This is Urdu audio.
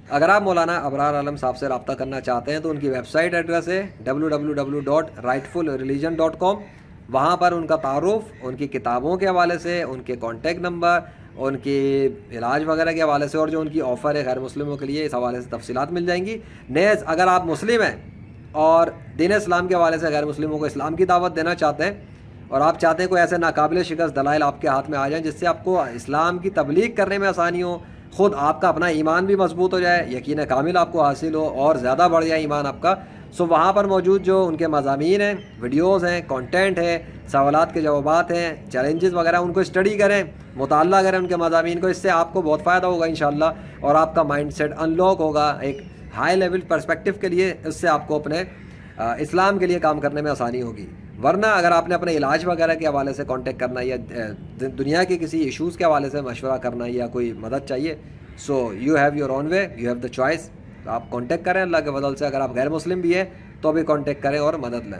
اگر آپ مولانا ابرار عالم صاحب سے رابطہ کرنا چاہتے ہیں تو ان کی ویب سائٹ ایڈریس ہے www.rightfulreligion.com. وہاں پر ان کا تعارف، ان کی کتابوں کے حوالے سے، ان کے کانٹیکٹ نمبر، ان کی علاج وغیرہ کے حوالے سے، اور جو ان کی آفر ہے غیر مسلموں کے لیے، اس حوالے سے تفصیلات مل جائیں گی. نیز اگر آپ مسلم ہیں اور دین اسلام کے حوالے سے غیر مسلموں کو اسلام کی دعوت دینا چاہتے ہیں، اور آپ چاہتے ہیں کوئی ایسے ناقابل شکست دلائل آپ کے ہاتھ میں آ جائیں جس سے آپ کو اسلام کی تبلیغ کرنے میں آسانی ہو، خود آپ کا اپنا ایمان بھی مضبوط ہو جائے، یقین کامل آپ کو حاصل ہو اور زیادہ بڑھ جائے ایمان آپ کا، سو وہاں پر موجود جو ان کے مضامین ہیں، ویڈیوز ہیں، کانٹینٹ ہے، سوالات کے جوابات ہیں، چیلنجز وغیرہ، ان کو اسٹڈی کریں، مطالعہ کریں ان کے مضامین کو. اس سے آپ کو بہت فائدہ ہوگا انشاءاللہ، اور آپ کا مائنڈ سیٹ ان لاک ہوگا ایک ہائی لیول پرسپیکٹیو کے لیے. اس سے آپ کو اپنے اسلام کے لیے کام کرنے میں آسانی ہوگی. ورنہ اگر آپ نے اپنے علاج وغیرہ کے حوالے سے کانٹیکٹ کرنا ہے، یا دنیا کے کسی ایشوز کے حوالے سے مشورہ کرنا ہے، یا کوئی مدد چاہیے، so you have your own way, you have the choice. آپ کانٹیکٹ کریں اللہ کے فضل سے. اگر آپ غیر مسلم بھی ہیں تو بھی کانٹیکٹ کریں اور مدد لیں.